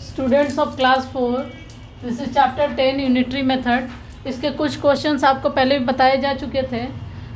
Students of class 4, this is chapter 10 unitary method. इसके कुछ questions आपको पहले भी बताए जा चुके थे,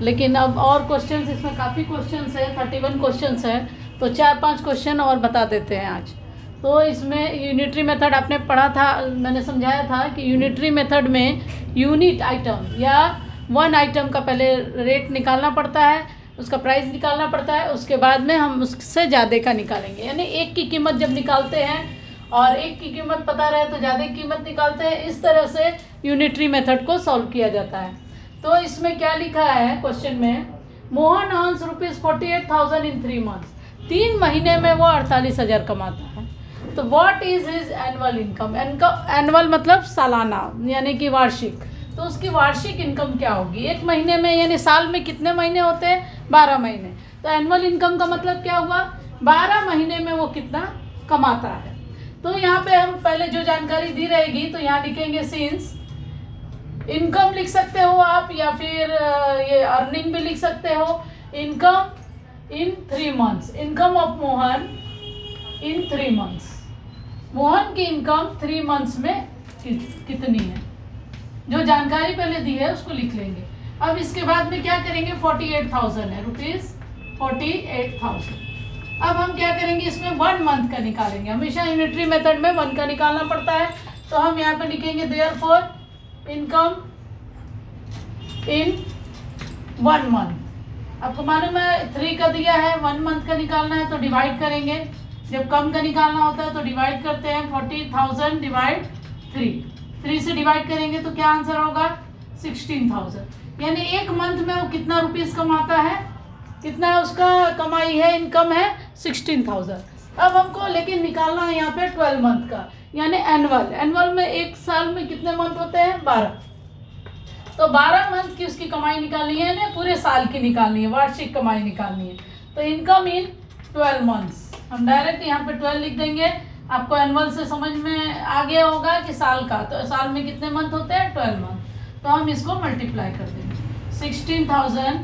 लेकिन अब और क्वेश्चंस, इसमें काफ़ी क्वेश्चंस है, 31 क्वेश्चंस है, तो 4-5 क्वेश्चन और बता देते हैं आज। तो इसमें यूनिटरी मेथड आपने पढ़ा था, मैंने समझाया था कि यूनिटरी मेथड में यूनिट आइटम या वन आइटम का पहले रेट निकालना पड़ता है, उसका प्राइस निकालना पड़ता है, उसके बाद में हम उससे ज़्यादा का निकालेंगे। यानी एक की कीमत जब निकालते हैं और एक की कीमत पता रहे तो ज़्यादा की कीमत निकालते हैं। इस तरह से यूनिटरी मेथड को सॉल्व किया जाता है। तो इसमें क्या लिखा है क्वेश्चन में, मोहन अर्न्स ₹48,000 इन 3 मंथ्स। 3 महीने में वो 48,000 कमाता है। तो what is his annual income? Annual मतलब सालाना, यानी कि वार्षिक। तो उसकी वार्षिक इनकम क्या होगी एक महीने में? यानी साल में कितने महीने होते हैं? 12 महीने। तो एनुअल इनकम का मतलब क्या हुआ? 12 महीने में वो कितना कमाता है। तो यहाँ पे हम पहले जो जानकारी दी रहेगी तो यहाँ लिखेंगे सिंस। इनकम लिख सकते हो आप, या फिर ये अर्निंग भी लिख सकते हो। Income in 3 months, income of Mohan in 3 months. Mohan की इनकम 3 मंथ्स में कितनी है? जो जानकारी पहले दी है उसको लिख लेंगे। अब इसके बाद में क्या करेंगे, 48,000 है, ₹48,000। अब हम क्या करेंगे, इसमें 1 मंथ का निकालेंगे। हमेशा यूनिटरी मेथड में 1 का निकालना पड़ता है। तो हम यहाँ पे लिखेंगे देयरफॉर इनकम इन 1 मंथ। आपको मालूम है 3 का दिया है, 1 मंथ का निकालना है तो डिवाइड करेंगे। जब कम का निकालना होता है तो डिवाइड करते हैं। 40,000 डिवाइड 3 से डिवाइड करेंगे तो क्या आंसर होगा? 16,000। यानी 1 मंथ में वो कितना रुपीस कमाता है, कितना उसका कमाई है, इनकम है 16,000। अब हमको लेकिन निकालना है यहाँ पे 12 मंथ का, यानी एनुअल। एनुअल में एक साल में कितने मंथ होते हैं? 12। तो 12 मंथ की उसकी कमाई निकालनी है, यानी पूरे साल की निकालनी है, वार्षिक कमाई निकालनी है। तो इनकम इन 12 मंथ्स, हम डायरेक्ट यहाँ पे 12 लिख देंगे। आपको एनुअल से समझ में आ गया होगा कि साल का, तो साल में कितने मंथ होते हैं? 12 मंथ। तो हम इसको मल्टीप्लाई कर देंगे, 16,000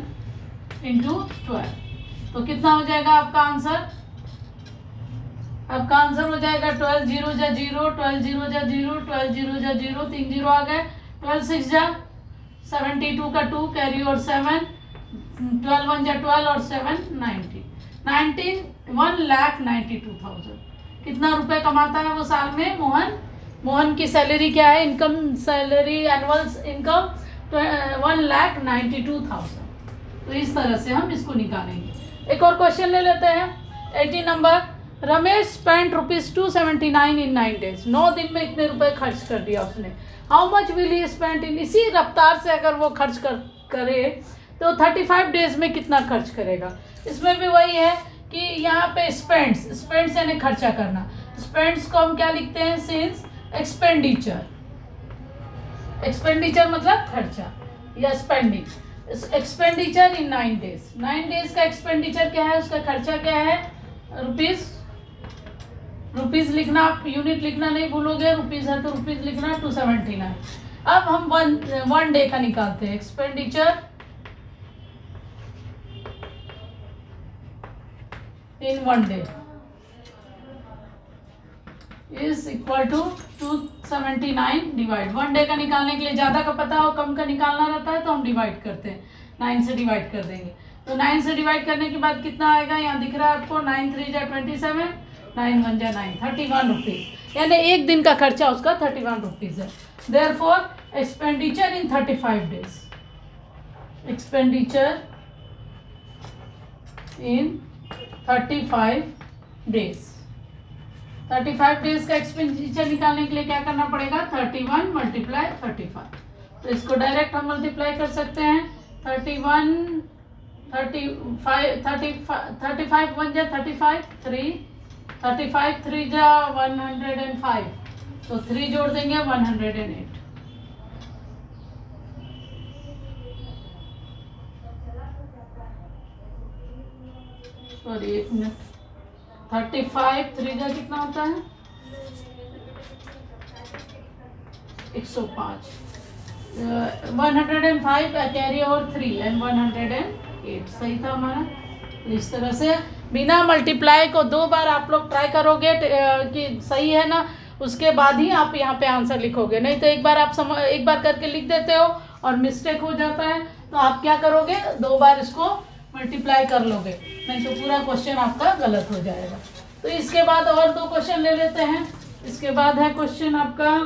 इंटू 12। तो कितना हो जाएगा आपका आंसर? आपका आंसर हो जाएगा 12 0 जा 0, 12 0 जा 0, 12 0 जा 0, 3 0 आ गए। 12 6 जा 72 का 2 कैरी और 7, 12 1 जा 12 और 7 19, 1,92,000। कितना रुपए कमाता है वो साल में मोहन? मोहन की सैलरी क्या है? Income salary annual income 1,92,000। तो इस तरह से हम इसको निकालेंगे। एक और क्वेश्चन ले लेते हैं, 80 नंबर। रमेश स्पेंट ₹279 इन 9 डेज। 9 दिन में इतने रुपए खर्च कर दिया उसने। How much will he spent in? इसी रफ्तार से अगर वो खर्च करे तो 35 डेज में कितना खर्च करेगा? इसमें भी वही है कि यहाँ पे स्पेंड्स यानी खर्चा करना। स्पेंड्स को हम क्या लिखते हैं? Since expenditure. एक्सपेंडिचर मतलब खर्चा या spending. Expenditure in 9 days. 9 days का एक्सपेंडिचर क्या है, उसका खर्चा क्या है? रुपीज लिखना, आप यूनिट लिखना नहीं भूलोगे। रुपीज है तो रुपीज लिखना, 279। अब हम वन डे का निकालते हैं। Expenditure in 1 day is equal to 279 divide. 1 day का निकालने के लिए ज़्यादा का पता हो, कम का निकालना रहता है तो हम डिवाइड करते हैं, 9 से डिवाइड कर देंगे। तो 9 से डिवाइड करने के बाद कितना आएगा? यहाँ दिख रहा है आपको, 9 3 जा 27, 9 1 जा 9, 31 रुपीज़। यानी एक दिन का खर्चा उसका 31 रुपीज़ है। Therefore expenditure in 35 days. Expenditure in 35 days. 35 days का एक्सपेंडिचर निकालने के लिए क्या करना पड़ेगा? 31 मल्टीप्लाई 35। तो इसको डायरेक्ट हम मल्टीप्लाई कर सकते हैं। 35 1 जा 35, 3 35 3 जा 105, तो 3 जोड़ देंगे 108। Sorry, 1 minute. 35 3 जा कितना होता है? 105। 105 कैरी और 3 एंड 108 सही था हमारा। इस तरह से बिना मल्टीप्लाई को 2 बार आप लोग ट्राई करोगे कि सही है ना, उसके बाद ही आप यहाँ पे आंसर लिखोगे। नहीं तो एक बार आप एक बार करके लिख देते हो और मिस्टेक हो जाता है, तो आप क्या करोगे, 2 बार इसको मल्टीप्लाई कर लोगे, नहीं तो पूरा क्वेश्चन आपका गलत हो जाएगा। तो इसके बाद और 2 क्वेश्चन ले लेते हैं। इसके बाद है क्वेश्चन आपका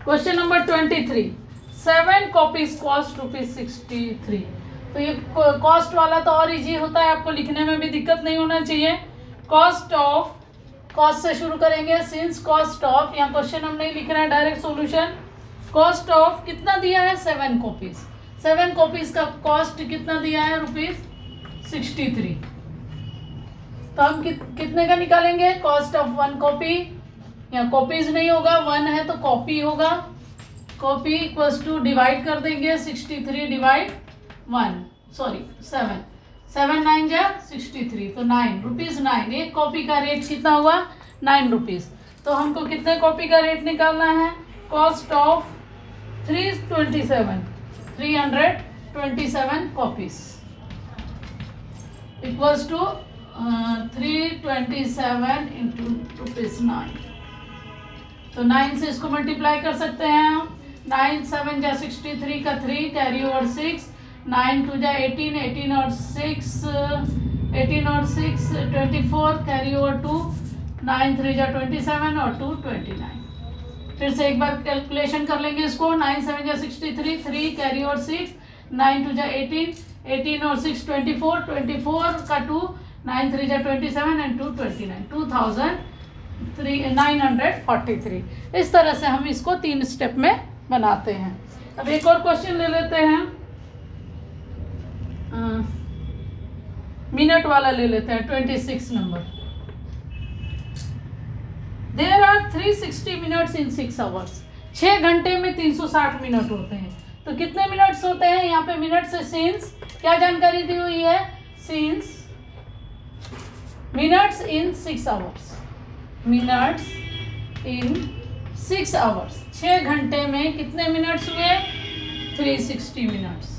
क्वेश्चन नंबर 23, 7 कॉपीज कॉस्ट ₹63। तो ये कॉस्ट वाला तो और इजी होता है, आपको लिखने में भी दिक्कत नहीं होना चाहिए। कॉस्ट ऑफ, कॉस्ट से शुरू करेंगे, सिंस कॉस्ट ऑफ, यहाँ क्वेश्चन हम नहीं लिख रहे हैं, डायरेक्ट सॉल्यूशन। कॉस्ट ऑफ कितना दिया है, 7 कॉपीज। 7 कॉपीज का कॉस्ट कितना दिया है, ₹63। तो हम कितने का निकालेंगे, कॉस्ट ऑफ 1 कॉपी, यहाँ कॉपीज नहीं होगा, 1 है तो कॉपी होगा, कॉपी इक्वल्स टू डिवाइड कर देंगे 63 डिवाइड 1, सॉरी 7, 7 9 जा 63, तो 9 रुपीज़ 9। एक कॉपी का रेट कितना हुआ, 9 रुपीज़। तो हमको कितने कॉपी का रेट निकालना है, cost of 327 copies equals to 327 into ₹9। तो 9 से इसको मल्टीप्लाई कर सकते हैं हम, 9 7 जा 63 का 3 कैरी ओवर 6, 9 2 जा 18, 18 और 6 24 कैरी ओवर 2, 9 3 जा 27 और 2 29। फिर से एक बार कैलकुलेशन कर लेंगे इसको, 9 7 जा 63, 3 कैरी ओवर 6, 9 2 जा 18, 18 और 6 24, 24 का 2, 9 3 जा 27 एंड 2 29, 2943। इस तरह से हम इसको 3 स्टेप में बनाते हैं। अब एक और क्वेश्चन ले लेते हैं, मिनट वाला ले लेते हैं, 26 नंबर। There are 360 minutes in 6 hours. 6 घंटे में 360 मिनट होते हैं। तो कितने मिनट्स होते हैं, यहाँ पे मिनट से सिंस क्या जानकारी दी हुई है, since minutes in 6 hours, minutes in 6 hours, 6 घंटे में कितने मिनट्स हुए, 360 मिनट्स।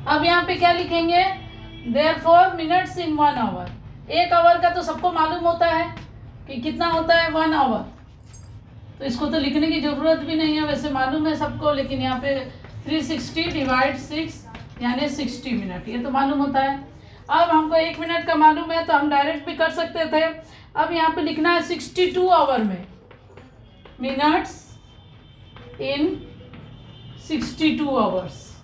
अब यहाँ पे क्या लिखेंगे, therefore minutes in 1 hour. 1 hour का तो सबको मालूम होता है कि कितना होता है, 1 आवर, तो इसको तो लिखने की जरूरत भी नहीं है, वैसे मालूम है सबको, लेकिन यहाँ पे 360 डिवाइड 6 यानी 60 मिनट, ये तो मालूम होता है। अब हमको 1 मिनट का मालूम है तो हम डायरेक्ट भी कर सकते थे। अब यहाँ पे लिखना है 62 आवर में, मिनट्स इन 62 आवर्स।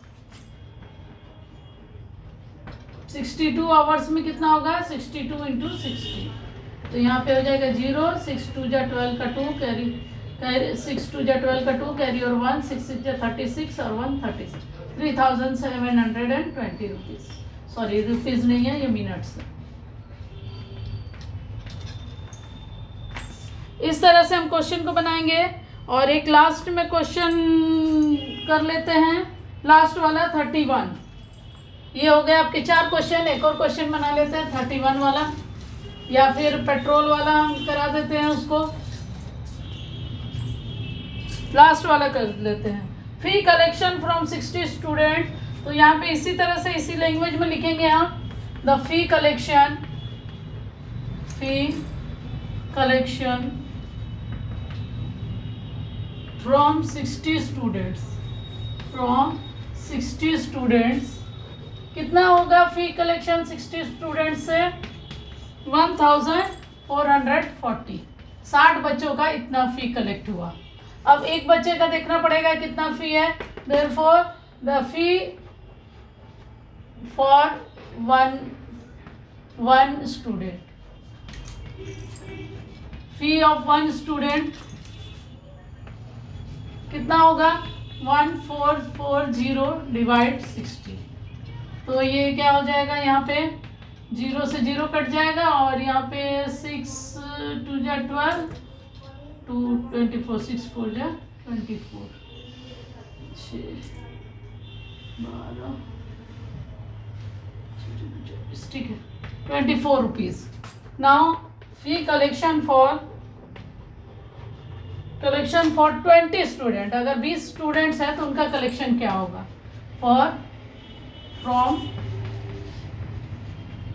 62 आवर्स में कितना होगा, 62 इंटू 60, तो यहाँ पे हो जाएगा 0, 6 2 जा 12 का 2 कैरी 6 2 जा 12 का 2 कैरी और 1, 6 6 जा 36 और 1 36, 3720 रुपीज़। सॉरी रुपीज़ नहीं है, ये मिनट्स है। इस तरह से हम क्वेश्चन को बनाएंगे। और एक लास्ट में क्वेश्चन कर लेते हैं, लास्ट वाला 31। ये हो गए आपके 4 क्वेश्चन। एक और क्वेश्चन बना लेते हैं 31 वाला, या फिर पेट्रोल वाला हम करा देते हैं, उसको लास्ट वाला कर लेते हैं। फी कलेक्शन फ्रॉम 60 स्टूडेंट। तो यहाँ पे इसी तरह से इसी लैंग्वेज में लिखेंगे हम, the fee collection from 60 students, कितना होगा फी कलेक्शन 60 स्टूडेंट्स से, 1440। 60 बच्चों का इतना फी कलेक्ट हुआ। अब एक बच्चे का देखना पड़ेगा कितना फी है, therefore the fee for one student, fee of 1 student कितना होगा, 1440 डिवाइड 60। तो ये क्या हो जाएगा, यहाँ पे 0 से 0 कट जाएगा और यहाँ पे 6 2 जा 12, 2 24, 6 4 जा 24, 6 12, ठीक है 24 rupees. Now fee collection for 20 student, अगर 20 स्टूडेंट्स हैं तो उनका कलेक्शन क्या होगा, फ्रॉम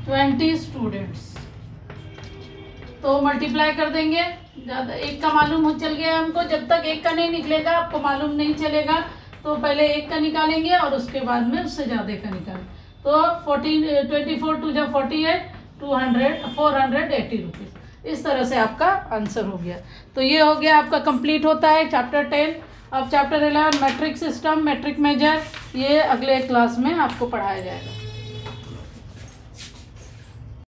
20 स्टूडेंट्स तो मल्टीप्लाई कर देंगे, ज़्यादा एक का मालूम हो चल गया हमको, जब तक एक का नहीं निकलेगा आपको मालूम नहीं चलेगा, तो पहले एक का निकालेंगे और उसके बाद में उससे ज़्यादा का निकालें। तो 24 टू जा 48, 480 रुपीज़। इस तरह से आपका आंसर हो गया। तो ये हो गया आपका कंप्लीट होता है चैप्टर 10। अब chapter 11 metric system, metric measure, ये अगले क्लास में आपको पढ़ाया जाएगा।